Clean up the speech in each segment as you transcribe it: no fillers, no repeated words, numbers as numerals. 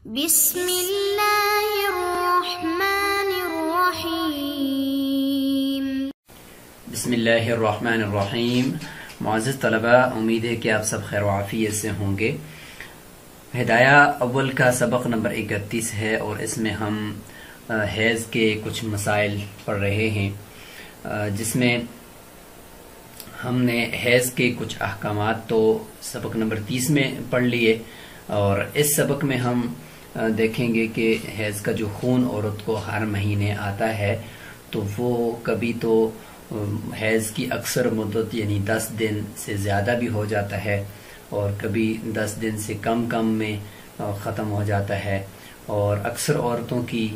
بسم اللہ الرحمن الرحیم۔ بسم اللہ الرحمن الرحیم۔ معزز طلباء، امید ہے کہ آپ سب خیر و عافیت سے ہوں گے۔ ہدایہ اول کا سبق نمبر 31 ہے اور اس میں ہم حیض کے کچھ مسائل پڑھ رہے ہیں، جس میں ہم نے حیض کے کچھ احکامات تو سبق نمبر 30 میں پڑھ لیے، اور اس سبق میں ہم دیکھیں گے کہ حیض کا جو خون عورت کو ہر مہینے آتا ہے تو وہ کبھی تو حیض کی اکثر مدت یعنی 10 دن سے زیادہ بھی ہو جاتا ہے، اور کبھی 10 دن سے کم میں ختم ہو جاتا ہے، اور اکثر عورتوں کی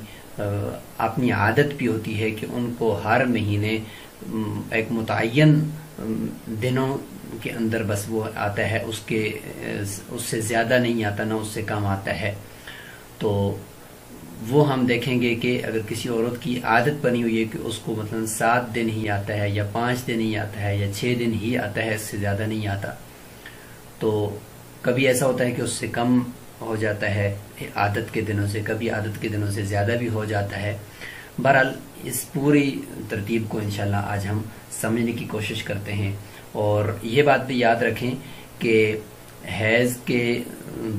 اپنی عادت بھی ہوتی ہے کہ ان کو ہر مہینے ایک متعین دنوں کے اندر بس وہ آتا ہے، اس سے زیادہ نہیں آتا، نہ اس سے کم آتا ہے۔ تو وہ ہم دیکھیں گے کہ اگر کسی عورت کی عادت بنی ہوئی ہے کہ اس کو مثلا 7 دن ہی آتا ہے یا 5 دن ہی آتا ہے یا 6 دن ہی آتا ہے، اس سے زیادہ نہیں آتا، تو کبھی ایسا ہوتا ہے کہ اس سے کم ہو جاتا ہے عادت کے دنوں سے، کبھی عادت کے دنوں سے زیادہ بھی ہو جاتا ہے۔ بہرحال اس پوری ترتیب کو انشاءاللہ آج ہم سمجھنے کی کوشش کرتے ہیں، اور یہ بات بھی یاد رکھیں کہ حیض کے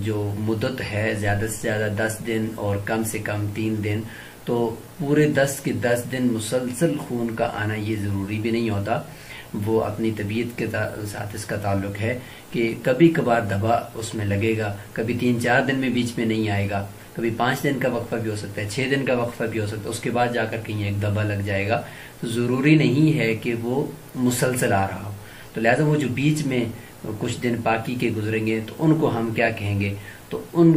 جو مدت ہے زیادہ سے زیادہ 10 دن اور کم سے کم 3 دن، تو پورے 10 کے 10 دن مسلسل خون کا آنا یہ ضروری بھی نہیں ہوتا، وہ اپنی طبیعت کے ساتھ اس کا تعلق ہے کہ کبھی کبھار دبا اس میں لگے گا، کبھی 3-4 دن میں بیچ میں نہیں آئے گا، کبھی 5 دن کا وقفہ بھی ہو سکتا ہے، 6 دن کا وقفہ بھی ہو سکتا ہے، اس کے بعد جا کر کہیں ایک دبا لگ جائے گا۔ تو ضروری نہیں ہے کہ وہ مسلسل آ رہا ہو، تو لہذا وہ جو بیچ میں کچھ دن باقی کے گزریں گے تو ان کو ہم کیا کہیں گے، تو ان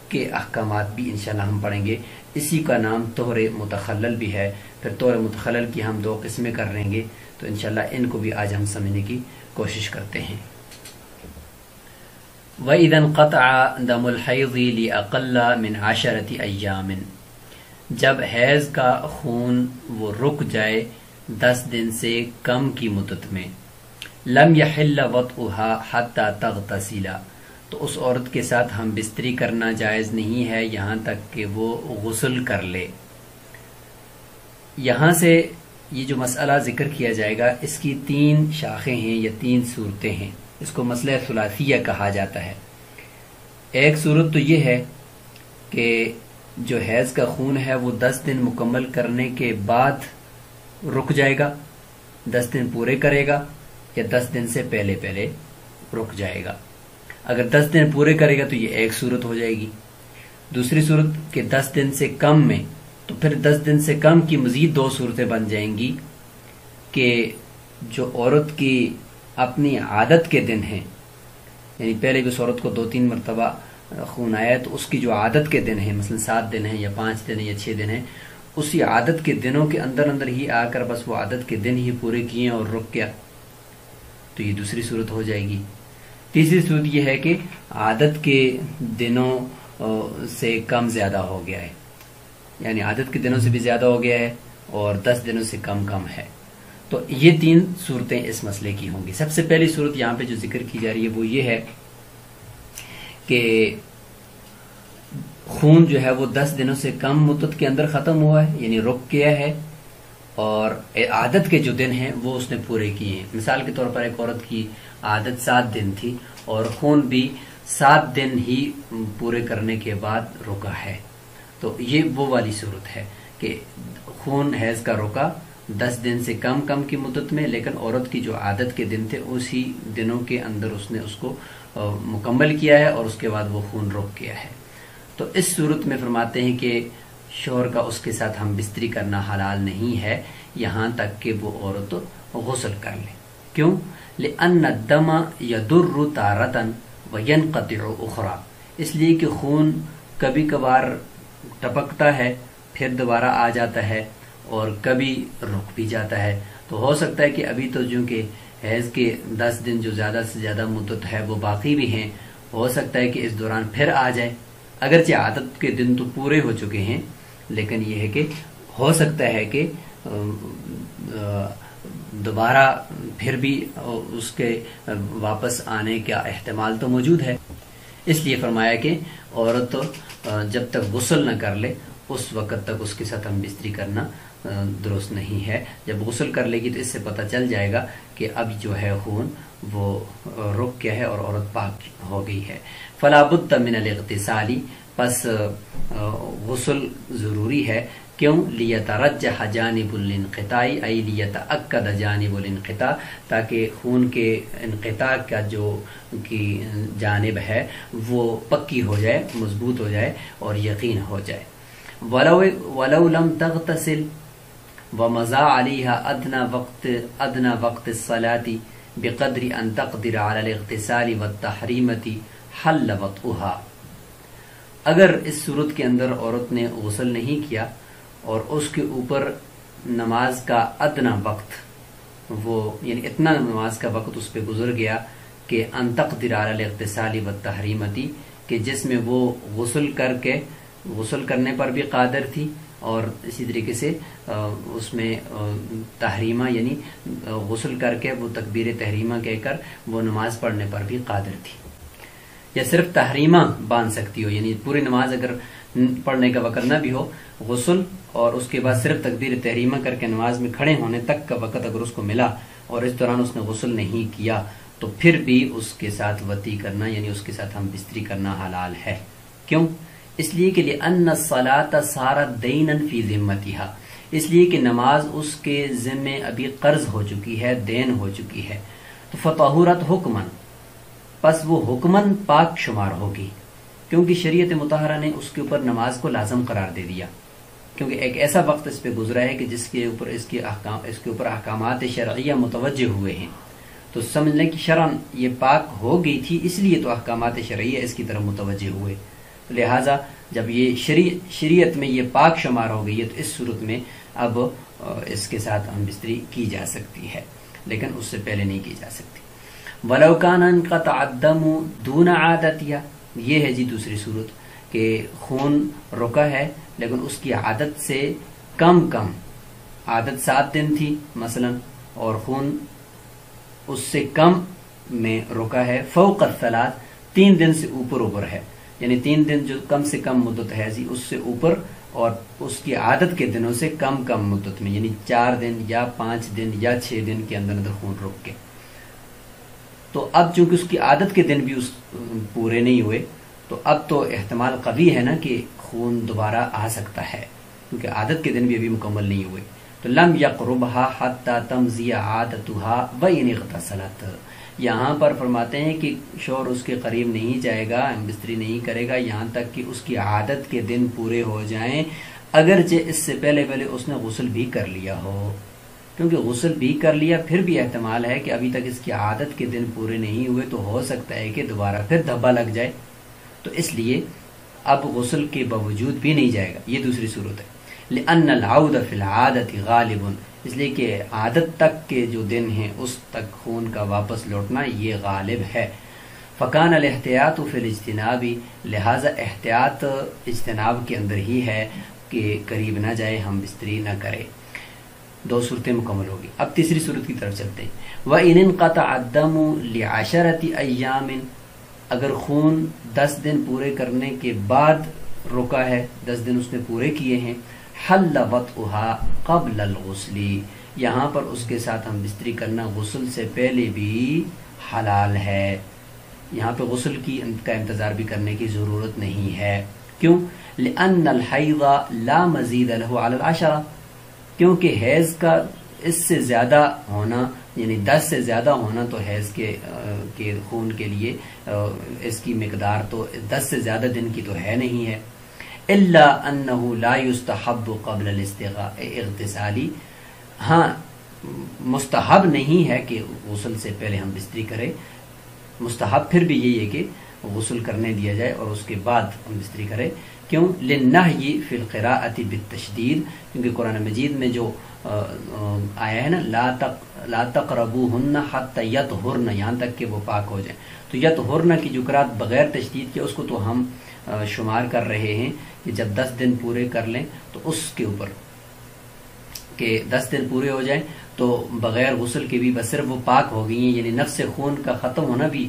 کے احکامات بھی انشاءاللہ ہم پڑھیں گے۔ اسی کا نام طہر متخلل بھی ہے، پھر طہر متخلل کی ہم 2 قسمیں کر لیں گے، تو انشاءاللہ ان کو بھی آج ہم سمجھنے کی کوشش کرتے ہیں۔ وَإِذَا انْقَطَعَ دَمُ الْحَيْضِ لِأَقَلَّ مِنْ 10 أَيَّامٍ، جب حیض کا خون وہ رک جائے 10 دن سے کم کی مدت میں، لم يحل وطئها حتى تغتسل، تو اس عورت کے ساتھ ہم بستری کرنا جائز نہیں ہے یہاں تک کہ وہ غسل کر لے۔ یہاں سے یہ جو مسئلہ ذکر کیا جائے گا اس کی 3 شاخیں ہیں یا 3 صورتیں ہیں، اس کو مسئلہ ثلاثیہ کہا جاتا ہے۔ ایک صورت تو یہ ہے کہ جو حیض کا خون ہے وہ 10 دن مکمل کرنے کے بعد رک جائے گا، 10 دن پورے کرے گا، یا 10 دن سے پہلے رک جائے گا۔ اگر 10 دن پورے کرے گا تو یہ ایک صورت ہو جائے گی۔ دوسری صورت کہ 10 دن سے کم میں، تو پھر 10 دن سے کم کی مزید 2 صورتیں بن جائیں گی کہ جو عورت کی اپنی عادت کے دن ہیں، یعنی پہلے بھی اس عورت کو 2-3 مرتبہ خون آیا ہے تو اس کی جو عادت کے دن ہیں، مثلا 7 دن ہیں یا 5 دن ہیں یا 6 دن ہیں، اسی عادت کے دنوں کے اندر ہی آ کر بس وہ عادت کے دن ہی پورے کیے اور رک گیا، تو یہ دوسری صورت ہو جائے گی۔ تیسری صورت یہ ہے کہ عادت کے دنوں سے کم زیادہ ہو گیا ہے، یعنی عادت کے دنوں سے بھی زیادہ ہو گیا ہے اور 10 دنوں سے کم ہے، تو یہ 3 صورتیں اس مسئلے کی ہوں گی۔ سب سے پہلی صورت یہاں پہ جو ذکر کی جا رہی ہے وہ یہ ہے کہ خون جو ہے وہ 10 دنوں سے کم مدت کے اندر ختم ہوا ہے، یعنی رک گیا ہے، اور عادت کے جو دن ہیں وہ اس نے پورے کیے ہیں۔ مثال کے طور پر ایک عورت کی عادت 7 دن تھی اور خون بھی 7 دن ہی پورے کرنے کے بعد رکا ہے، تو یہ وہ والی صورت ہے کہ خون حیض کا رکا 10 دن سے کم کی مدت میں، لیکن عورت کی جو عادت کے دن تھے اسی دنوں کے اندر اس نے اس کو مکمل کیا ہے اور اس کے بعد وہ خون رک گیا ہے۔ تو اس صورت میں فرماتے ہیں کہ شوہر کا اس کے ساتھ ہم بستری کرنا حلال نہیں ہے یہاں تک کہ وہ عورت غسل کر لے۔ کیوں؟ لأن الدم يضر تارة وينقطع أخرى، اس لیے کہ خون کبھی کبھار ٹپکتا ہے پھر دوبارہ آ جاتا ہے اور کبھی رک بھی جاتا ہے، تو ہو سکتا ہے کہ ابھی تو جو کہ حیض کے 10 دن جو زیادہ سے زیادہ مدت ہے وہ باقی بھی ہیں، ہو سکتا ہے کہ اس دوران پھر آ جائے، اگرچہ عادت کے دن تو پورے ہو چکے ہیں، لیکن یہ ہے کہ ہو سکتا ہے کہ دوبارہ پھر بھی اس کے واپس آنے کا احتمال تو موجود ہے۔ اس لیے فرمایا کہ عورت جب تک غسل نہ کر لے اس وقت تک اس کے ساتھ ہم بستری کرنا درست نہیں ہے. جب غسل کر لے گی تو اس سے پتہ چل جائے گا کہ اب جو ہے خون وہ رک گیا ہے اور عورت پاک ہو گئی ہے. فلا بد من الاغتسال، پس غسل ضروری ہے. کیوں؟ لیترجح جانب الانقطاع ای لیتأکد جانب الانقطاع، تاکہ خون کے انقطاع کا جو کی جانب ہے وہ پکی ہو جائے، مضبوط ہو جائے اور یقین ہو جائے. ولو لم تغتسل ومضى عليها ادنى وقت الصلاة بقدر ان تقدر على الاغتسال والتحریمة حل وطئها. اگر اس صورت کے اندر عورت نے غسل نہیں کیا اور اس کے اوپر نماز کا ادنا وقت، وہ یعنی اتنا نماز کا وقت اس پہ گزر گیا کہ ان تقدر علی الاغتسال والتحریمة، کہ جس میں وہ غسل کرنے پر بھی قادر تھی اور اسی طریقے سے اس میں تحریمہ یعنی غسل کر کے وہ تکبیر تحریمہ کہہ کر وہ نماز پڑھنے پر بھی قادر تھی، یا صرف تحریمہ باندھ سکتی ہو، یعنی پوری نماز اگر پڑھنے کا وقت نہ بھی ہو، غسل اور اس کے بعد صرف تکبیر تحریمہ کر کے نماز میں کھڑے ہونے تک کا وقت اگر اس کو ملا اور اس دوران اس نے غسل نہیں کیا تو پھر بھی اس کے ساتھ وطی کرنا یعنی اس کے ساتھ ہم بستری کرنا حلال ہے. کیوں؟ اس لیے کہ لأن الصلاة صارت دینا فی ذمتها، اس لیے کہ نماز اس کے ذمے ابھی قرض ہو چکی ہے، دین ہو چکی ہے. تو فطہورت حکمن، پس وہ حکمن پاک شمار ہوگی، کیونکہ شریعت مطہرہ نے اس کے اوپر نماز کو لازم قرار دے دیا، کیونکہ ایک ایسا وقت اس پہ گزرا ہے کہ جس کے اوپر اس کے اوپر احکامات شرعیہ متوجہ ہوئے ہیں. تو سمجھ لیں کہ شرعاً یہ پاک ہو گئی تھی، اس لیے تو احکامات شرعیہ اس کی طرف متوجہ ہوئے. لہٰذا جب یہ شریعت میں یہ پاک شمار ہو گئی ہے تو اس صورت میں اب اس کے ساتھ ہم بستری کی جا سکتی ہے، لیکن اس سے پہلے نہیں کی جا سکتی. وَلَوْ كَانَ انْقَطَعَ الدَّمُ دُونَ عَادَتِهَا، یہ ہے جی دوسری صورت کہ خون رکا ہے لیکن اس کی عادت سے کم، عادت 7 دن تھی مثلا اور خون اس سے کم میں رکا ہے، فوق الثلاث 3 دن سے اوپر ہے، یعنی 3 دن جو کم سے کم مدت ہے جی اس سے اوپر، اور اس کی عادت کے دنوں سے کم مدت میں، یعنی 4 دن یا 5 دن یا 6 دن کے اندر خون رک کے. تو اب چونکہ اس کی عادت کے دن بھی پورے نہیں ہوئے تو اب تو احتمال قوی ہے نا کہ خون دوبارہ آ سکتا ہے، کیونکہ عادت کے دن بھی ابھی مکمل نہیں ہوئے. تو لم یقربها حتی تمضی عادتها وان اغتسلت، یہاں پر فرماتے ہیں کہ شوہر اس کے قریب نہیں جائے گا، بستری نہیں کرے گا یہاں تک کہ اس کی عادت کے دن پورے ہو جائیں، اگرچہ اس سے پہلے اس نے غسل بھی کر لیا ہو. کیونکہ غسل بھی کر لیا پھر بھی احتمال ہے کہ ابھی تک اس کی عادت کے دن پورے نہیں ہوئے، تو ہو سکتا ہے کہ دوبارہ پھر دھبا لگ جائے، تو اس لیے اب غسل کے باوجود بھی نہیں جائے گا. یہ دوسری صورت ہے. لأن العود فی العادت غالب، اس لیے کہ عادت تک کے جو دن ہیں اس تک خون کا واپس لوٹنا یہ غالب ہے. فکان الاحتیاط فی الاجتناب، لہذا احتیاط اجتناب کے اندر ہی ہے کہ قریب نہ جائے، ہم بستری نہ کرے. 2 صورتیں مکمل ہوگی. اب تیسری صورت کی طرف چلتے ہیں. وَإِنِ انْقَطَعَ الدَّمُ لِعَشَرَةِ أَيَّامٍ، اگر خون 10 دن پورے کرنے کے بعد رکا ہے، 10 دن اس نے پورے کیے ہیں، حل وطئها قبل الغسل، یہاں پر اس کے ساتھ ہم بستری کرنا غسل سے پہلے بھی حلال ہے. یہاں پہ غسل کا انتظار بھی کرنے کی ضرورت نہیں ہے. کیوں؟ لأن الحیض لا مزید له على العشرہ، کیونکہ حیض کا اس سے زیادہ ہونا یعنی 10 سے زیادہ ہونا تو حیض کے خون کے لیے اس کی مقدار تو 10 سے زیادہ دن کی تو ہے نہیں ہے. الا انه لا يستحب قبل الاغتسال، ہاں مستحب نہیں ہے کہ غسل سے پہلے ہم بستری کریں، مستحب پھر بھی یہی ہے کہ غسل کرنے دیا جائے اور اس کے بعد ہم بستری کریں. کیوں؟ للنہی فی القراءۃ بالتشدید، کیونکہ قرآن مجید میں جو آیا ہے نا لا تقربوہن حتی یطہرن، یہاں تک کہ وہ پاک ہو جائیں. تو یطہرن کی جو قرات بغیر تشدید کے اس کو تو ہم شمار کر رہے ہیں کہ جب 10 دن پورے کر لیں تو اس کے اوپر کہ 10 دن پورے ہو جائیں تو بغیر غسل کے بھی بس صرف وہ پاک ہو گئی ہیں، یعنی نفس خون کا ختم ہونا بھی،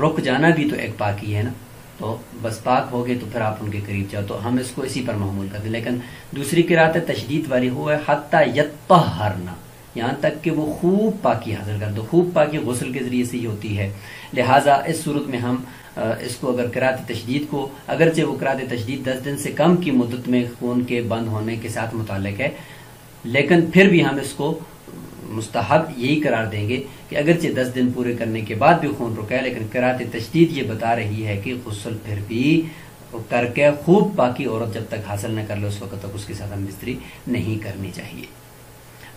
رک جانا بھی تو ایک پاکی ہے نا. تو بس پاک ہو گئے تو پھر آپ ان کے قریب جاؤ، تو ہم اس کو اسی پر محمول کرتے ہیں۔ لیکن دوسری قرات تشدید والی ہوا ہے حتی یطہرنا، یہاں تک کہ وہ خوب پاکی حاصل کر دو۔ خوب پاکی غسل کے ذریعے سے ہی ہوتی ہے، لہٰذا اس صورت میں ہم اس کو اگر قرات تشدید کو، اگرچہ وہ قرات تشدید 10 دن سے کم کی مدت میں خون کے بند ہونے کے ساتھ متعلق ہے، لیکن پھر بھی ہم اس کو مستحب یہی قرار دیں گے کہ اگرچہ 10 دن پورے کرنے کے بعد بھی خون رکا ہے، لیکن قرات تشدید یہ بتا رہی ہے کہ غسل پھر بھی کر کے خوب پاکی عورت جب تک حاصل نہ کر لے اس وقت تک اس کے ساتھ ہم بستری نہیں کرنی چاہیے۔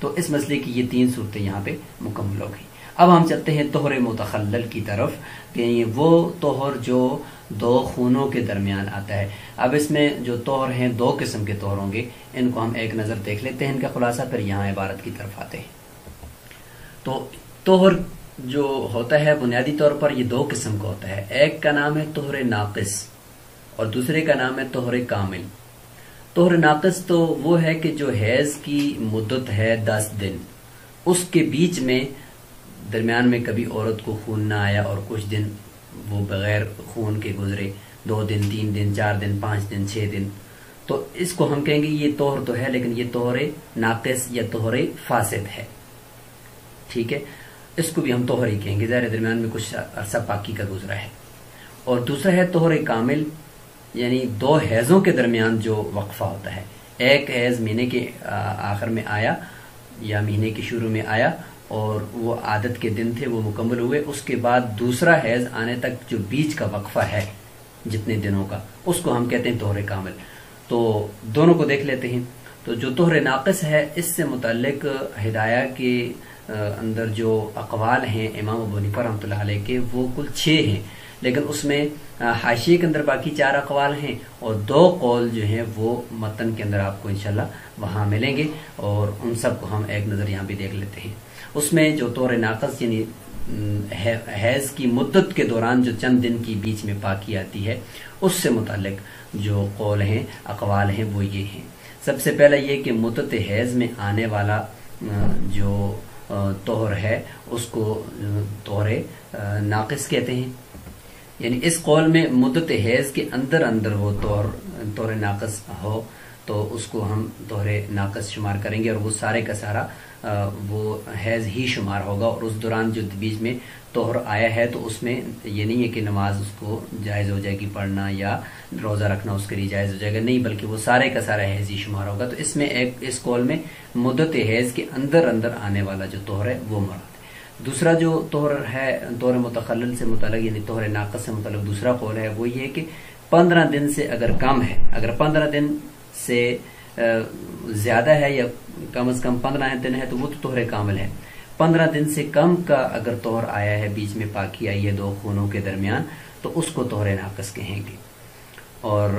تو اس مسئلے کی یہ 3 صورتیں یہاں پہ مکمل ہو گئی۔ اب ہم چلتے ہیں طہر متخلل کی طرف، کہ وہ طہر جو 2 خونوں کے درمیان آتا ہے۔ اب اس میں جو طہر ہیں 2 قسم کے طہر ہوں گے، ان کو ہم ایک نظر دیکھ لیتے ہیں، ان کا خلاصہ، پھر یہاں عبارت کی طرف آتے ہیں۔ تو طہر جو ہوتا ہے بنیادی طور پر یہ 2 قسم کا ہوتا ہے، ایک کا نام ہے طہر ناقص اور دوسرے کا نام ہے طہر کامل۔ طہر ناقص تو وہ ہے کہ جو حیض کی مدت ہے 10 دن، اس کے بیچ میں درمیان میں کبھی عورت کو خون نہ آیا اور کچھ دن وہ بغیر خون کے گزرے، 2 دن 3 دن 4 دن 5 دن 6 دن، تو اس کو ہم کہیں گے یہ طہر تو ہے لیکن یہ طہر ناقص یا طہر فاسد ہے، ٹھیک ہے، اس کو بھی ہم طہر ہی کہیں گے، ظاہر درمیان میں کچھ عرصہ پاکی کا گزرا ہے۔ اور دوسرا ہے طہر کامل، یعنی 2 حیضوں کے درمیان جو وقفہ ہوتا ہے، ایک حیض مہینے کے آخر میں آیا یا مہینے کے شروع میں آیا اور وہ عادت کے دن تھے وہ مکمل ہوئے، اس کے بعد دوسرا حیض آنے تک جو بیچ کا وقفہ ہے جتنے دنوں کا، اس کو ہم کہتے ہیں طہر کامل۔ تو دونوں کو دیکھ لیتے ہیں۔ تو جو طہر ناقص ہے اس سے متعلق ہدایہ کے اندر جو اقوال ہیں امام ابو حنیفہ رحمۃ اللہ علیہ کے، وہ کل 6 ہیں، لیکن اس میں حاشیے کے اندر باقی 4 اقوال ہیں اور 2 قول جو ہیں وہ متن کے اندر آپ کو انشاءاللہ وہاں ملیں گے، اور ان سب کو ہم ایک نظر یہاں بھی دیکھ لیتے ہیں۔ اس میں جو طہر ناقص یعنی حیض کی مدت کے دوران جو چند دن کی بیچ میں پاکی آتی ہے، اس سے متعلق جو قول ہیں اقوال ہیں وہ یہ ہیں۔ سب سے پہلے یہ کہ مدت حیض میں آنے والا جو طہر ہے اس کو طہر ناقص کہتے ہیں، یعنی اس قول میں مدت حیض کے اندر وہ طہر ناقص ہو تو اس کو ہم طہر ناقص شمار کریں گے، اور وہ سارے کا سارا وہ حیض ہی شمار ہوگا، اور اس دوران جو بیچ میں طہر آیا ہے تو اس میں یہ نہیں ہے کہ نماز اس کو جائز ہو جائے گی پڑھنا یا روزہ رکھنا اس کے لیے جائز ہو جائے گا، نہیں، بلکہ وہ سارے کا سارا حیض ہی شمار ہوگا۔ تو اس میں اس قول میں مدت حیض کے اندر آنے والا جو طہر ہے وہ مراد ہے۔ دوسرا جو طہر ہے طہر متخلل سے متعلق یعنی طہر ناقص سے متعلق دوسرا قول ہے وہ یہ کہ 15 دن سے اگر کم ہے، اگر 15 دن سے زیادہ ہے یا کم از کم 15 دن ہے تو وہ تو طہر کامل ہے۔ 15 دن سے کم کا اگر طہر آیا ہے، بیچ میں پاکی آئی ہے 2 خونوں کے درمیان، تو اس کو طہر ناقص کہیں گے۔ اور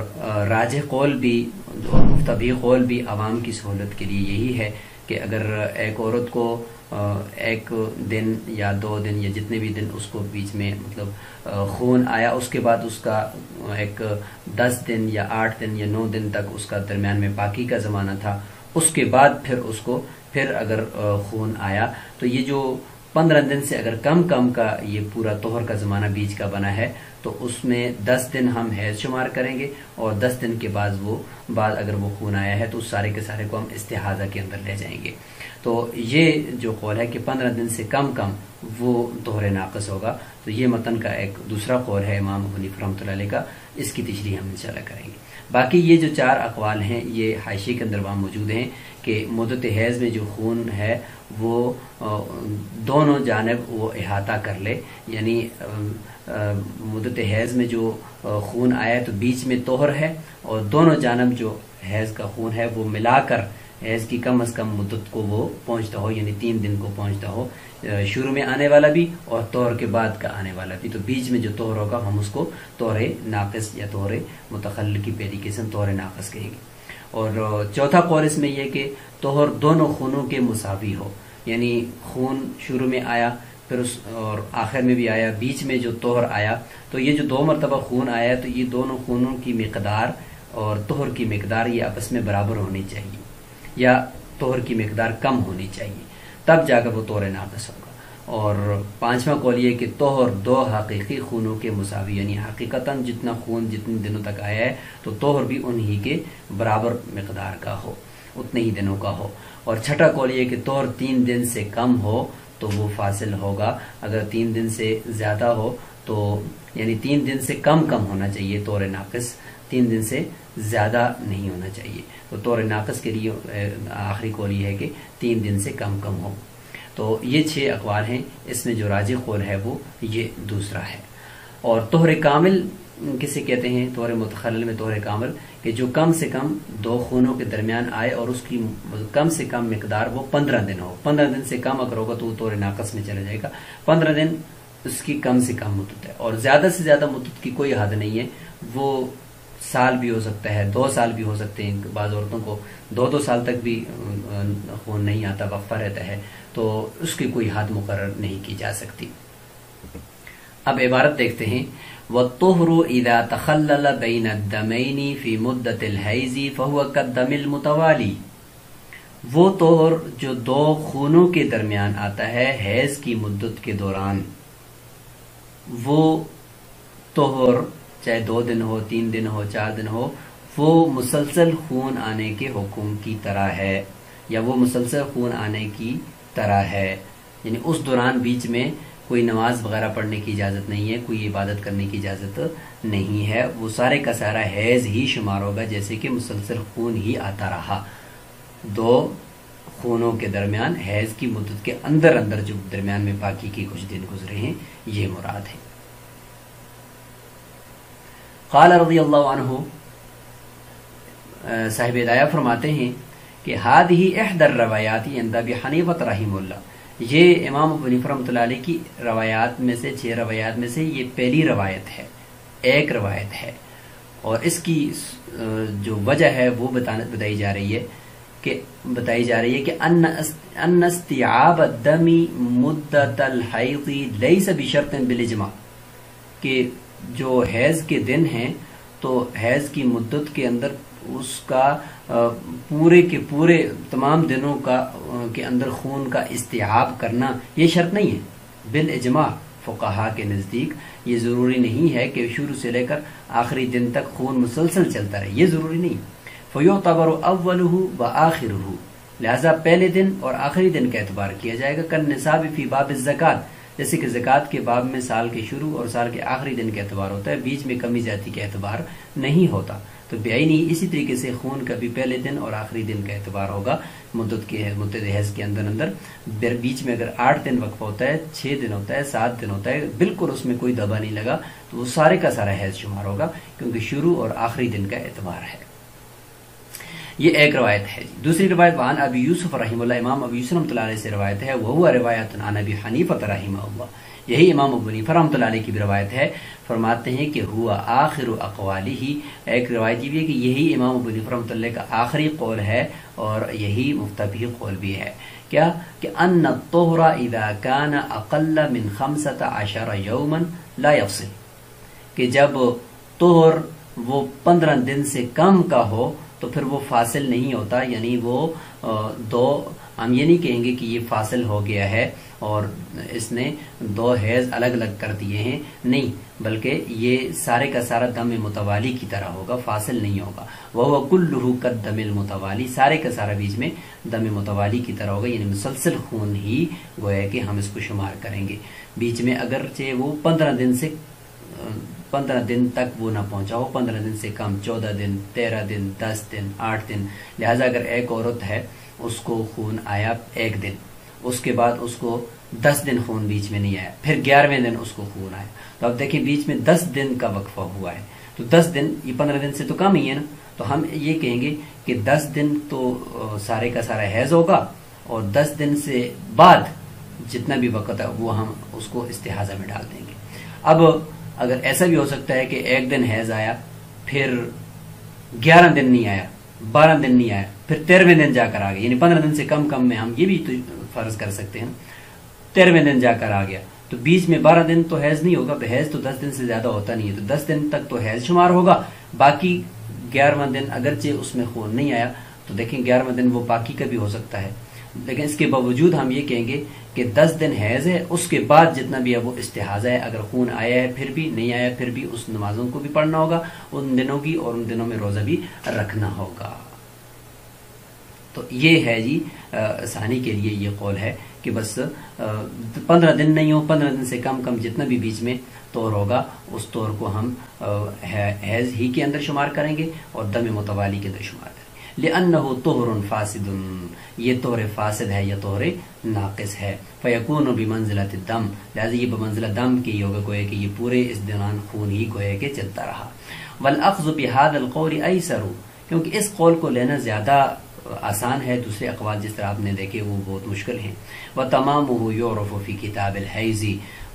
راجح قول بھی اور مفتبی قول بھی عوام کی سہولت کے لیے یہی ہے کہ اگر ایک عورت کو 1 دن یا 2 دن یا جتنے بھی دن اس کو بیچ میں مطلب خون آیا، اس کے بعد اس کا ایک 10 دن یا 8 دن یا 9 دن تک اس کا درمیان میں پاکی کا زمانہ تھا، اس کے بعد پھر اس کو اگر خون آیا تو یہ جو 15 دن سے اگر کم کا یہ پورا طہر کا زمانہ بیچ کا بنا ہے تو اس میں 10 دن ہم حیض شمار کریں گے، اور 10 دن کے بعد اگر وہ خون آیا ہے تو اس سارے کے سارے کو ہم استحاضہ کے اندر لے جائیں گے۔ تو یہ جو قول ہے کہ 15 دن سے کم وہ طہر ناقص ہوگا، تو یہ متن کا ایک دوسرا قول ہے امام ابو حنیفہ رحمۃ اللہ علیہ کا، اس کی تشریح ہم انشاءاللہ کریں گے۔ باقی یہ جو 4 اقوال ہیں یہ حاشیے کے اندر وہاں موجود ہیں کہ مدت حیض میں جو خون ہے وہ دونوں جانب وہ احاطہ کر لے، یعنی مدت حیض میں جو خون آیا ہے تو بیچ میں طہر ہے، اور دونوں جانب جو حیض کا خون ہے وہ ملا کر حیض کی کم از کم مدت کو وہ پہنچتا ہو، یعنی 3 دن کو پہنچتا ہو، شروع میں آنے والا بھی اور طہر کے بعد کا آنے والا بھی، تو بیچ میں جو طہر ہوگا ہم اس کو طہر ناقص یا طہر متخلل کی پہلی قسم طہر ناقص کہیں گے۔ اور چوتھا قول اس میں یہ کہ طہر دونوں خونوں کے مساوی ہو، یعنی خون شروع میں آیا پھر اور آخر میں بھی آیا، بیچ میں جو طہر آیا تو یہ جو 2 مرتبہ خون آیا تو یہ دونوں خونوں کی مقدار اور طہر کی مقدار یہ آپس میں برابر ہونی چاہیے، یا طہر کی مقدار کم ہونی چاہیے، تب جا کر وہ طہر ناقص ہوگا۔ اور پانچواں قول یہ کہ طہر 2 حقیقی خونوں کے مساوی، یعنی حقیقتاً جتنا خون جتنے دنوں تک آیا ہے تو طہر بھی انہی کے برابر مقدار کا ہو، اتنے ہی دنوں کا ہو۔ اور چھٹا قول یہ کہ طہر 3 دن سے کم ہو تو وہ فاصل ہوگا، اگر 3 دن سے زیادہ ہو تو یعنی 3 دن سے کم ہونا چاہیے طہر ناقص، 3 دن سے زیادہ نہیں ہونا چاہیے۔ تو طہر ناقص کے لیے آخری قول یہ ہے کہ 3 دن سے کم ہو۔ تو یہ 6 اقوال ہیں، اس میں جو راجح قول ہے وہ یہ دوسرا ہے۔ اور طہر کامل کسے کہتے ہیں؟ طہر متخلل میں طہر کامل کہ جو کم سے کم 2 خونوں کے درمیان آئے اور اس کی کم سے کم مقدار وہ 15 دن ہو۔ 15 دن سے کم اگر ہوگا تو وہ طہر ناقص میں چلا جائے گا۔ 15 دن اس کی کم سے کم مدت ہے، اور زیادہ سے زیادہ مدت کی کوئی حد نہیں ہے، وہ سال بھی ہو سکتا ہے، 2 سال بھی ہو سکتے ہیں، بعض عورتوں کو 2 سال تک بھی خون نہیں آتا، وقفہ رہتا ہے، تو اس کی کوئی حد مقرر نہیں کی جا سکتی۔ اب عبارت دیکھتے ہیں، وَالطُّهْرُ إِذَا تَخَلَّلَ بَيْنَ الدَّمَيْنِ فِي مُدَّةِ الْحَيْضِ فَهُوَ كَالدَّمِ الْمُتَوَالِي، وہ طہر جو 2 خونوں کے درمیان آتا ہے حیض کی مدت کے دوران، وہ طہر چاہے 2 دن ہو، 3 دن ہو، 4 دن ہو، وہ مسلسل خون آنے کے حکم کی طرح ہے، یا وہ مسلسل خون آنے کی طرح ہے، یعنی اس دوران بیچ میں کوئی نماز وغیرہ پڑھنے کی اجازت نہیں ہے، کوئی عبادت کرنے کی اجازت نہیں ہے، وہ سارے کا سارا حیض ہی شمار ہوگا، جیسے کہ مسلسل خون ہی آتا رہا۔ 2 خونوں کے درمیان حیض کی مدت کے اندر جو درمیان میں باقی کی کچھ دن گزرے ہیں، یہ مراد ہے۔ قال رضی اللہ عنہ، صاحب ہدایہ فرماتے ہیں کہ هذه احدى الروایات عند ابی حنیفہ رحمہ اللہ، یہ امام ابو حنیفہ رحمۃ اللہ علیہ کی روایات میں سے 6 روایات میں سے یہ پہلی روایت ہے، ایک روایت ہے، اور اس کی جو وجہ ہے وہ بتائی جا رہی ہے کہ ان استیعاب الدم مدت الحیض لیس بشرط بالاجماع، کہ جو حیض کے دن ہیں تو حیض کی مدت کے اندر اس کا پورے کے پورے تمام دنوں کے اندر خون کا استیعاب کرنا یہ شرط نہیں ہے، بالاجماع فقہا کے نزدیک یہ ضروری نہیں ہے کہ شروع سے لے کر آخری دن تک خون مسلسل چلتا رہے، یہ ضروری نہیں۔ فیعتبر اولہ وآخرہ، لہذا پہلے دن اور آخری دن کا اعتبار کیا جائے گا، کالنصاب فی باب الزکوٰۃ، جیسے کہ زکوٰۃ کے باب میں سال کے شروع اور سال کے آخری دن کا اعتبار ہوتا ہے، بیچ میں کمی زیادتی کا اعتبار نہیں ہوتا۔ تو بعینی اسی طریقے سے خون کا بھی پہلے دن اور آخری دن کا اعتبار ہوگا مدت حیض کے اندر بیچ میں اگر 8 دن وقفہ ہوتا ہے، 6 دن ہوتا ہے، 7 دن ہوتا ہے، بالکل اس میں کوئی دبا نہیں لگا تو وہ سارے کا سارا حیض شمار ہوگا، کیونکہ شروع اور آخری دن کا اعتبار ہے۔ یہ ایک روایت ہے۔ دوسری روایت وعن ابی یوسف رحمہ اللہ، امام ابی یوسف رحمۃ اللہ علیہ سے روایت ہے، وہو روایت عن ابی حنیفہ رحمہ اللہ، یہی امام ابو حنیفہ رحمۃ اللہ علیہ کی بھی روایت ہے، فرماتے ہیں کہ ہوا آخر اقوالہ، ایک روایت یہ بھی ہے کہ یہی امام ابو حنیفہ رحمۃ اللہ کا آخری قول ہے اور یہی مفتبی قول بھی ہے، کیا کہ ان الطہر اذا کان اقل من 15 یوما لا یفصل، کہ جب طہر وہ 15 دن سے کم کا ہو تو پھر وہ فاصل نہیں ہوتا، یعنی وہ ہم یہ نہیں کہیں گے کہ یہ فاصل ہو گیا ہے اور اس نے 2 حیض الگ الگ کر دیے ہیں، نہیں، بلکہ یہ سارے کا سارا دم متوالی کی طرح ہوگا، فاصل نہیں ہوگا۔ وہ کلہ کالدم المتوالی، سارے کا سارا بیچ میں دم متوالی کی طرح ہوگا، یعنی مسلسل خون ہی گویا کہ ہم اس کو شمار کریں گے، بیچ میں اگرچہ وہ 15 دن تک وہ نہ پہنچا ہو، 15 دن سے کم، 14 دن، 13 دن، 10 دن، 8 دن، لہٰذا اگر ایک عورت ہے اس کو خون آیا 1 دن، اس کے بعد اس کو 10 دن خون بیچ میں نہیں آیا، پھر 11ویں دن اس کو خون آیا، تو اب دیکھیں بیچ میں 10 دن کا وقفہ ہوا ہے، تو 10 دن یہ 15 دن سے تو کم ہی ہے نا، تو ہم یہ کہیں گے کہ 10 دن تو سارے کا سارا حیض ہوگا، اور 10 دن سے بعد جتنا بھی وقت ہے وہ ہم اس کو استحاضہ میں ڈال دیں گے۔ اب اگر ایسا بھی ہو سکتا ہے کہ 1 دن حیض آیا، پھر 11 دن نہیں آیا، 12 دن نہیں آیا، پھر 13ویں دن جا کر آ گیا، یعنی 15 دن سے کم میں ہم یہ بھی تو فرض کر سکتے ہیں 13ویں دن جا کر آ گیا، تو بیچ میں 12 دن تو حیض نہیں ہوگا، حیض تو 10 دن سے زیادہ ہوتا نہیں ہے، تو 10 دن تک تو حیض شمار ہوگا، باقی 11واں دن اگرچہ اس میں خون نہیں آیا تو دیکھیں 11واں دن وہ باقی کا بھی ہو سکتا ہے، لیکن اس کے باوجود ہم یہ کہیں گے کہ 10 دن حیض ہے، اس کے بعد جتنا بھی ہے وہ استحاضہ ہے، اگر خون آیا ہے پھر بھی، نہیں آیا پھر بھی، اس نمازوں کو بھی پڑھنا ہوگا ان دنوں کی، اور ان دنوں میں روزہ بھی رکھنا ہوگا۔ تو یہ ہے جی ثانی کے لیے یہ قول ہے کہ بس 15 دن نہیں ہو، 15 دن سے کم جتنا بھی بیچ میں طور ہوگا اس طور کو ہم حیض ہی کے اندر شمار کریں گے اور دم متوالی کے اندر شمار کریں گے۔ لأنه طہر فاسد، یہ طہر فاسد ہے یا طہر ناقص ہے، فیکون بمنزلۃ الدم، لہذا یہ بمنزلہ دم کی ہوگا، گویا کہ یہ پورے اس دوران خون ہی گویا کہ چلتا رہا۔ والاخذ بهذا القول ایسر، کیونکہ اس قول کو لینا زیادہ آسان ہے، دوسرے اقوال جس طرح آپ نے دیکھے وہ بہت مشکل ہیں۔ وتمامه يعرف في کتاب الحیض،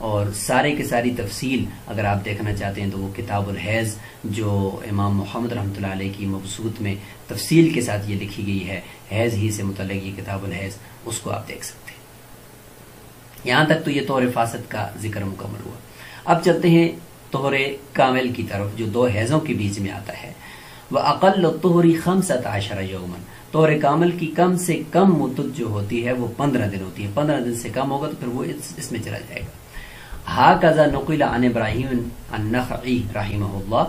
اور سارے کی ساری تفصیل اگر آپ دیکھنا چاہتے ہیں تو وہ کتاب الحیض جو امام محمد رحمۃ اللہ علیہ کی مبسوط میں تفصیل کے ساتھ یہ لکھی گئی ہے، حیض ہی سے متعلق یہ کتاب الحیض، اس کو آپ دیکھ سکتے ہیں۔ یہاں تک تو یہ طہر فاسد کا ذکر مکمل ہوا۔ اب چلتے ہیں طہر کامل کی طرف جو 2 حیضوں کے بیچ میں آتا ہے۔ وَأَقَلُّ الطُّهْرِ 15 يَوْمًا، طہر کامل کی کم سے کم مدت جو ہوتی ہے وہ 15 دن ہوتی ہے، 15 دن سے کم ہوگا تو پھر وہ اس میں چلا جائے گا۔ ہاکذا نقل عن ابراہیم النخعی رحمہ اللہ،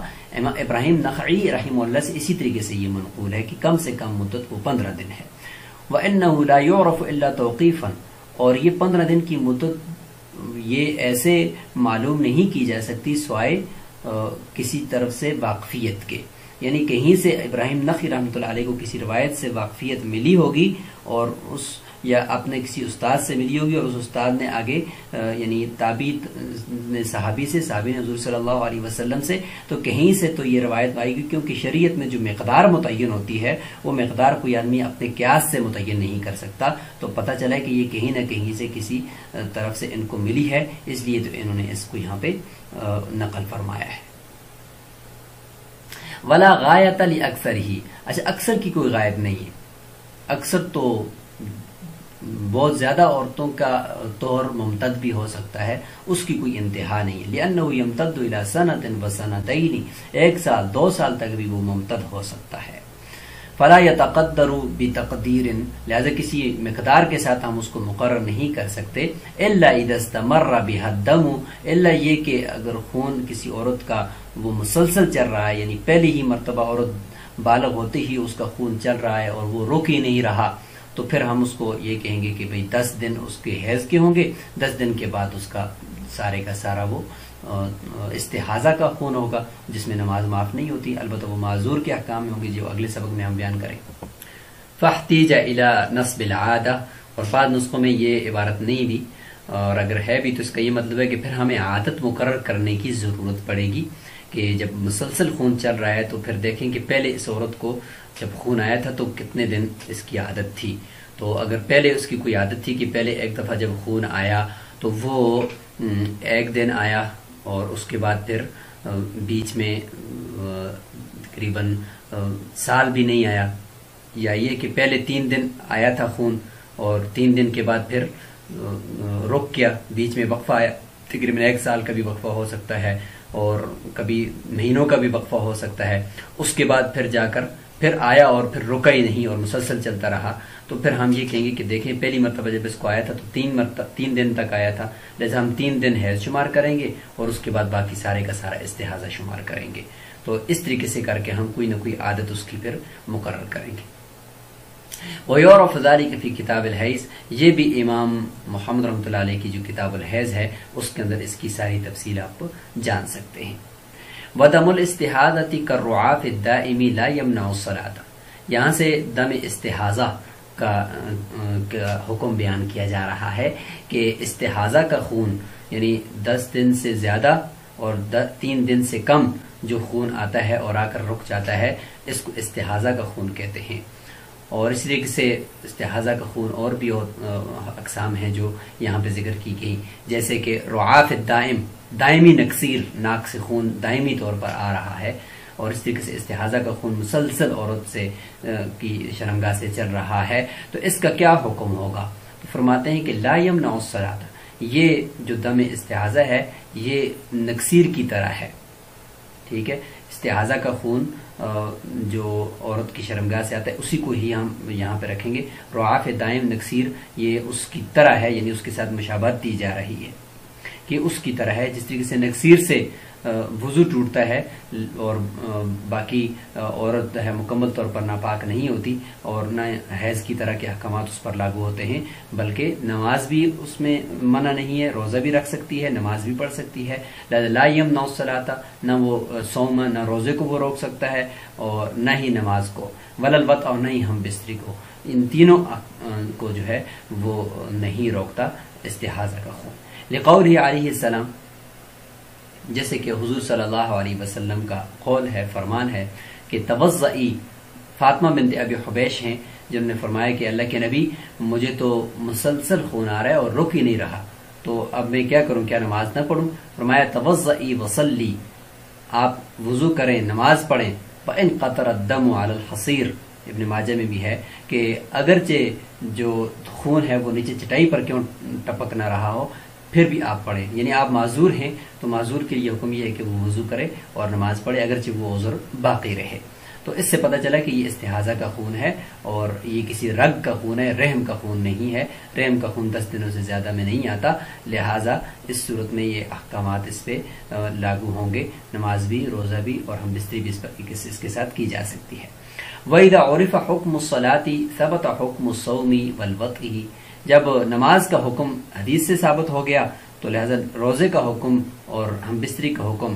ابراہیم نخعی رحمہ اللہ سے اسی طریقے سے یہ منقول ہے کہ کم سے کم مدت وہ 15 دن ہے۔ وَإِنَّهُ لَا يُعْرَفُ إِلَّا تَوْقِيفًا، اور یہ 15 دن کی مدت یہ ایسے معلوم نہیں کی جا سکتی سوائے کسی طرف سے واقفیت کے، یعنی کہیں سے ابراہیم نخعی رحمۃ اللہ علیہ کو کسی روایت سے واقفیت ملی ہوگی اور اس یا اپنے کسی استاد سے ملی ہوگی، اور اس استاد نے آگے یعنی تابعی نے صحابی سے، صحابی نے حضور صلی اللہ علیہ وسلم سے، تو کہیں سے تو یہ روایت آئے گی، کیونکہ شریعت میں جو مقدار متعین ہوتی ہے وہ مقدار کوئی آدمی اپنے قیاس سے متعین نہیں کر سکتا، تو پتہ چلا کہ یہ کہیں نہ کہیں سے کسی طرف سے ان کو ملی ہے، اس لیے تو انہوں نے اس کو یہاں پہ نقل فرمایا ہے۔ ولا غایت لاکثر ہی، اچھا اکثر کی کوئی غایت نہیں ہے، اکثر تو بہت زیادہ عورتوں کا طہر ممتد بھی ہو سکتا ہے، اس کی کوئی انتہا نہیں ہے، لأنه يمتد الى سنة وسنتين، 1 سال 2 سال تک بھی وہ ممتد ہو سکتا ہے۔ فلا يتقدر بتقدیر، لہذا کسی مقدار کے ساتھ ہم اس کو مقرر نہیں کر سکتے، الا اذا استمر بها الدم، الا یہ کہ اگر خون کسی عورت کا وہ مسلسل چل رہا ہے، یعنی پہلی ہی مرتبہ عورت بالغ ہوتے ہی اس کا خون چل رہا ہے اور وہ رک ہی نہیں رہا، تو پھر ہم اس کو یہ کہیں گے کہ بھئی 10 دن اس کے حیض کے ہوں گے، 10 دن کے بعد اس کا سارے کا سارا وہ استحاضہ کا خون ہوگا جس میں نماز معاف نہیں ہوتی، البتہ وہ معذور کے احکام میں ہوں گے جو اگلے سبق میں ہم بیان کریں۔ فاحتیج الی نصب العادہ، اور بعض نسخوں میں یہ عبارت نہیں بھی، اور اگر ہے بھی تو اس کا یہ مطلب ہے کہ پھر ہمیں عادت مقرر کرنے کی ضرورت پڑے گی کہ جب مسلسل خون چل رہا ہے تو پھر دیکھیں کہ پہلے اس عورت کو جب خون آیا تھا تو کتنے دن اس کی عادت تھی، تو اگر پہلے اس کی کوئی عادت تھی کہ پہلے ایک دفعہ جب خون آیا تو وہ 1 دن آیا اور اس کے بعد پھر بیچ میں تقریباً سال بھی نہیں آیا، یا یہ کہ پہلے 3 دن آیا تھا خون اور 3 دن کے بعد پھر رک گیا، بیچ میں وقفہ آیا، تقریباً 1 سال کا بھی وقفہ ہو سکتا ہے اور کبھی مہینوں کا بھی وقفہ ہو سکتا ہے، اس کے بعد پھر جا کر پھر آیا اور پھر رکا ہی نہیں اور مسلسل چلتا رہا، تو پھر ہم یہ کہیں گے کہ دیکھیں پہلی مرتبہ جب اس کو آیا تھا تو 3 دن تک آیا تھا، لہذا ہم 3 دن حیض شمار کریں گے اور اس کے بعد باقی سارے کا سارا استحاضہ شمار کریں گے، تو اس طریقے سے کر کے ہم کوئی نہ کوئی عادت اس کی پھر مقرر کریں گے۔ وَيُعْرَفُ ذَلِكَ فِي كِتَابِ الْحَیض، یہ بھی امام محمد رحمۃ اللہ علیہ کی جو کتاب الحیض ہے اس کے اندر اس کی ساری تفصیل آپ جان سکتے ہیں۔ وَدَمُ الْإِسْتِحَاضَةِ كَالرُّعَافِ الدَّائِمِ لَا يَمْنَعُ الصَّلَاةَ، یہاں سے دم استحاضہ کا حکم بیان کیا جا رہا ہے کہ استحاضہ کا خون یعنی 10 دن سے زیادہ اور 3 دن سے کم جو خون آتا ہے اور آ کر رک جاتا ہے اس کو استحاضہ کا خون کہتے ہیں، اور اس طریقے سے استحاضہ کا خون اور بھی اقسام ہیں جو یہاں پہ ذکر کی گئی، جیسے کہ رعاف الدائم، دائمی نکسیر، ناک سے خون دائمی طور پر آ رہا ہے، اور اس طریقے سے استحاضہ کا خون مسلسل عورت سے کی شرمگاہ سے چل رہا ہے، تو اس کا کیا حکم ہوگا؟ تو فرماتے ہیں کہ لا یمنع الصلاۃ، یہ جو دم استحاضہ ہے یہ نکسیر کی طرح ہے، ٹھیک ہے، استحاضہ کا خون جو عورت کی شرمگاہ سے آتا ہے اسی کو ہی ہم یہاں پہ رکھیں گے. رعاف دائم نکسیر یہ اس کی طرح ہے، یعنی اس کے ساتھ مشابہت دی جا رہی ہے کہ اس کی طرح ہے جس طریقے سے نکسیر سے وضو ٹوٹتا ہے اور باقی عورت ہے مکمل طور پر ناپاک نہیں ہوتی اور نہ حیض کی طرح کے احکامات اس پر لاگو ہوتے ہیں، بلکہ نماز بھی اس میں منع نہیں ہے، روزہ بھی رکھ سکتی ہے، نماز بھی پڑھ سکتی ہے. لا یمنع الصلاۃ، نہ وہ صوم نہ روزے کو وہ روک سکتا ہے اور نہ ہی نماز کو، ولا الوطء اور نہ ہی ہم بستری کو، ان تینوں کو جو ہے وہ نہیں روکتا استحاضہ کا خون. لقولہ علیہ السلام، جیسے کہ حضور صلی اللہ علیہ وسلم کا قول ہے، فرمان ہے کہ توضئی، فاطمہ بنت ابی حبیش ہیں جنہوں نے فرمایا کہ اللہ کے نبی مجھے تو مسلسل خون آ رہا ہے اور رک ہی نہیں رہا، تو اب میں کیا کروں، کیا نماز نہ پڑھوں؟ فرمایا توضئی وصلی، آپ وضو کریں نماز پڑھیں. فإن قطر الدم علی الحصیر، ابن ماجہ میں بھی ہے کہ اگرچہ جو خون ہے وہ نیچے چٹائی پر کیوں ٹپک نہ رہا ہو پھر بھی آپ پڑھیں، یعنی آپ معذور ہیں تو معذور کے لیے حکم یہ ہے کہ وہ وضو کرے اور نماز پڑھے اگرچہ وہ عذر باقی رہے. تو اس سے پتہ چلا کہ یہ استحاضہ کا خون ہے اور یہ کسی رگ کا خون ہے، رحم کا خون نہیں ہے. رحم کا خون 10 دنوں سے زیادہ میں نہیں آتا، لہٰذا اس صورت میں یہ احکامات اس پہ لاگو ہوں گے، نماز بھی، روزہ بھی اور ہم بستری بھی اس کے ساتھ کی جا سکتی ہے. وَإِذَا عُرِفَ حُكْمُ الصَّلَاةِ ثَبَتَ حُكْمُ الصَّوْمِ وَالْوَطْءِ، جب نماز کا حکم حدیث سے ثابت ہو گیا تو لہذا روزے کا حکم اور ہم بستری کا حکم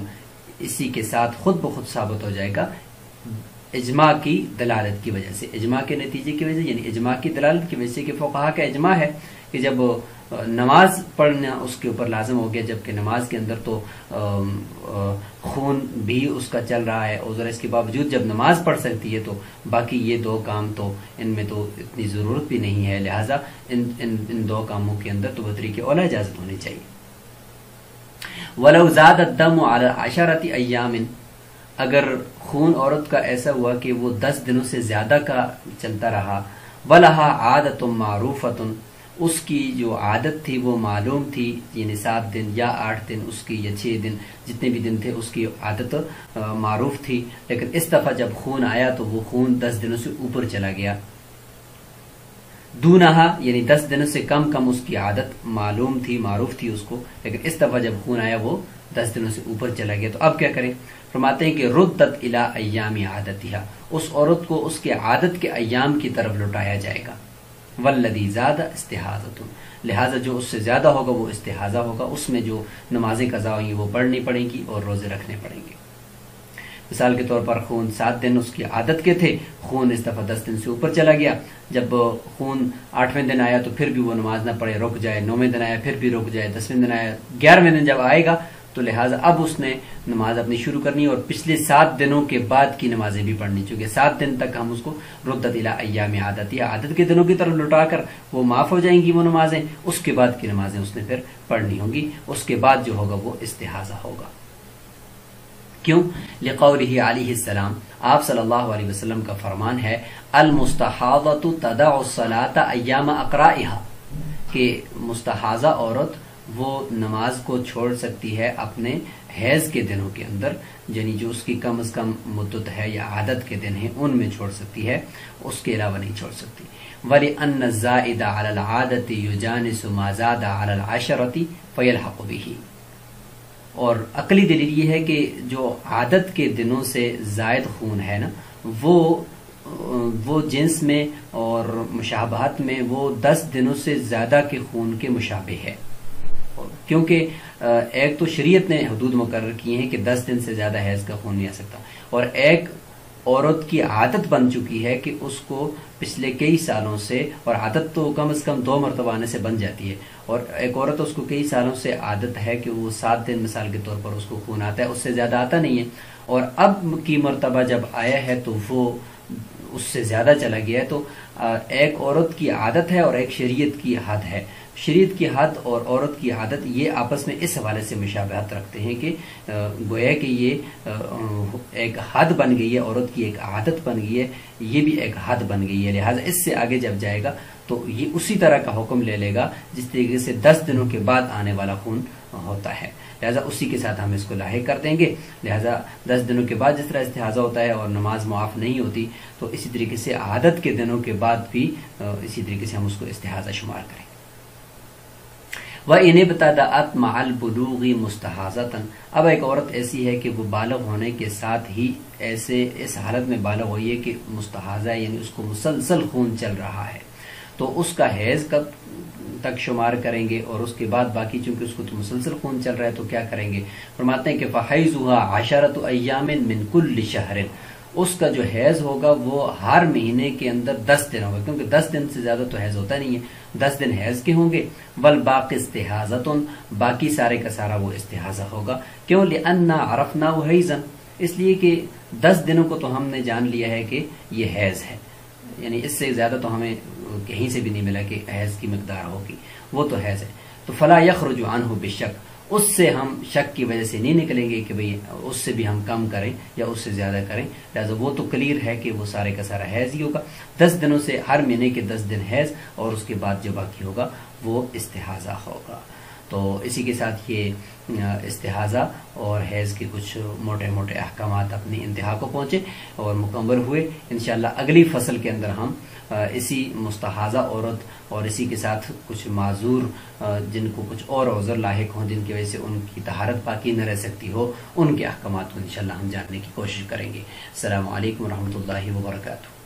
اسی کے ساتھ خود بخود ثابت ہو جائے گا اجماع کی دلالت کی وجہ سے، اجماع کے نتیجے کی وجہ سے، یعنی اجماع کی دلالت کی وجہ سے کہ فقہا کا اجماع ہے کہ جب نماز پڑھنا اس کے اوپر لازم ہو گیا، جبکہ نماز کے اندر تو خون بھی اس کا چل رہا ہے اور اس کے باوجود جب نماز پڑھ سکتی ہے تو باقی یہ دو کام تو ان میں تو اتنی ضرورت بھی نہیں ہے، لہٰذا ان دو کاموں کے اندر تو بطریق اولا اجازت ہونی چاہیے. وَلَوْ زَادَ الدَّمُ عَلَى 10 أَيَّامٍ، اگر خون عورت کا ایسا ہوا کہ وہ 10 دنوں سے زیادہ کا چلتا رہا، وَلَهَا عَادَةٌ مَعْرُوفَةٌ، اس کی جو عادت تھی وہ معلوم تھی، یعنی 7 دن یا 8 دن اس کی یا 6 دن جتنے بھی دن تھے اس کی عادت معروف تھی، لیکن اس دفعہ جب خون آیا تو وہ خون 10 دنوں سے اوپر چلا گیا. دونہا، یعنی 10 دنوں سے کم اس کی عادت معلوم تھی، معروف تھی اس کو، لیکن اس دفعہ جب خون آیا وہ 10 دنوں سے اوپر چلا گیا، تو اب کیا کریں؟ فرماتے ہیں کہ ردت الی ایام عادتہا، اس عورت کو اس کے عادت کے ایام کی طرف لوٹایا جائے گا. والذی زاد استحاضۃ، لہٰذا جو اس سے زیادہ ہوگا وہ استحاضہ ہوگا، اس میں جو نمازیں قضا ہوئیں وہ پڑھنی پڑیں گی اور روزے رکھنے پڑیں گے. مثال کے طور پر خون 7 دن اس کی عادت کے تھے، خون اس دفعہ 10 دن سے اوپر چلا گیا، جب خون 8ویں دن آیا تو پھر بھی وہ نماز نہ پڑھے، رک جائے، 9ویں دن آیا پھر بھی رک جائے، 10ویں دن آیا، 11ویں دن جب آئے گا تو لہٰذا اب اس نے نماز اپنی شروع کرنی اور پچھلے 7 دنوں کے بعد کی نمازیں بھی پڑھنی، چونکہ 7 دن تک ہم اس کو ردت الی ایام عادتہا، عادت کے دنوں کی طرف لوٹا کر وہ معاف ہو جائیں گی وہ نمازیں، اس کے بعد کی نمازیں اس نے پھر پڑھنی ہوں گی، اس کے بعد جو ہوگا وہ استحاضہ ہوگا. کیوں؟ لقولہ علیہ السلام، آپ صلی اللہ علیہ وسلم کا فرمان ہے المستحاضۃ تدع الصلاۃ ایام اقرائہا، کہ مستحاضہ عورت وہ نماز کو چھوڑ سکتی ہے اپنے حیض کے دنوں کے اندر، یعنی جو اس کی کم از کم مدت ہے یا عادت کے دن ہیں ان میں چھوڑ سکتی ہے، اس کے علاوہ نہیں چھوڑ سکتی. وَلِأَنَّ الزَّائِدَ عَلَى الْعَادَةِ يُجَانِسُ مَا زَادَ عَلَى الْعَشْرَةِ فَيَلْحَقُ بِهِ، اور عقلی دلیل یہ ہے کہ جو عادت کے دنوں سے زائد خون ہے نا وہ جنس میں اور مشابہت میں وہ 10 دنوں سے زیادہ کے خون کے مشابہ ہے، کیونکہ ایک تو شریعت نے حدود مقرر کی ہیں کہ 10 دن سے زیادہ حیض کا خون نہیں آ سکتا، اور ایک عورت کی عادت بن چکی ہے کہ اس کو پچھلے کئی سالوں سے، اور عادت تو کم از کم 2 مرتبہ آنے سے بن جاتی ہے، اور ایک عورت اس کو کئی سالوں سے عادت ہے کہ وہ 7 دن مثال کے طور پر اس کو خون آتا ہے، اس سے زیادہ آتا نہیں ہے، اور اب کی مرتبہ جب آیا ہے تو وہ اس سے زیادہ چلا گیا ہے. تو ایک عورت کی عادت ہے اور ایک شریعت کی حد ہے. شریعت کی حد اور عورت کی عادت یہ آپس میں اس حوالے سے مشابہت رکھتے ہیں کہ گویا کہ یہ ایک حد بن گئی ہے، عورت کی ایک عادت بن گئی ہے، یہ بھی ایک حد بن گئی ہے، لہٰذا اس سے آگے جب جائے گا تو یہ اسی طرح کا حکم لے لے گا جس طریقے سے 10 دنوں کے بعد آنے والا خون ہوتا ہے، لہٰذا اسی کے ساتھ ہم اس کو لاحق کر دیں گے۔ لہٰذا 10 دنوں کے بعد جس طرح استحاضہ ہوتا ہے اور نماز معاف نہیں ہوتی، تو اسی طریقے سے عادت کے دنوں کے بعد بھی اسی طریقے سے ہم اس کو استحاضہ شمار کریں۔ وَإِنِ ابْتَدَأَتْ مَعَ الْبُلُوغِ مُسْتَحَاضَةً، اب ایک عورت ایسی ہے کہ وہ بالغ ہونے کے ساتھ ہی اس حالت میں بالغ ہوئی ہے کہ مستحاضہ یعنی اس کو مسلسل خون چل رہا ہے، تو اس کا حیض کب تک شمار کریں گے، اور اس کے بعد باقی چونکہ اس کو تو مسلسل خون چل رہا ہے تو کیا کریں گے؟ فرماتے ہیں کہ فَحَيْضُهَا 10 أَيَّامٍ مِّن كُلِّ شَهْرٍ، اس کا جو حیض ہوگا وہ ہر مہینے کے اندر 10 دن ہوگا، کیونکہ 10 دن سے زیادہ تو حیض ہوتا نہیں ہے، 10 دن حیض کے ہوں گے۔ وَالْبَاقِ اسْتِحَاضَةٌ، باقی سارے کا سارا وہ استحاضہ ہوگا۔ کیوں؟ لِأَنَّا عَرَفْنَاهُ حَيْضًا، اس لیے کہ 10 دنوں کو تو ہم نے جان لیا ہے کہ یہ حیض ہے، یعنی اس سے زیادہ تو ہمیں کہیں سے بھی نہیں ملا کہ حیض کی مقدار ہوگی، وہ تو حیض ہے۔ تو فَلَا يَخْرُجُ عَنْهُ بِالشَّكِّ، اس سے ہم شک کی وجہ سے نہیں نکلیں گے کہ بھئی اس سے بھی ہم کم کریں یا اس سے زیادہ کریں، لہٰذا وہ تو کلیئر ہے کہ وہ سارے کا سارا حیض ہی ہوگا۔ 10 دنوں سے ہر مہینے کے 10 دن حیض، اور اس کے بعد جو باقی ہوگا وہ استحاضہ ہوگا۔ تو اسی کے ساتھ یہ استحاضہ اور حیض کے کچھ موٹے موٹے احکامات اپنی انتہا کو پہنچے اور مکمل ہوئے۔ انشاءاللہ اگلی فصل کے اندر ہم اسی مستحاضہ عورت اور اسی کے ساتھ کچھ معذور جن کو کچھ اور عذر لاحق ہوں، جن کی وجہ سے ان کی طہارت باقی نہ رہ سکتی ہو، ان کے احکامات کو انشاءاللہ ہم جاننے کی کوشش کریں گے۔ السلام علیکم ورحمۃ اللہ وبرکاتہ۔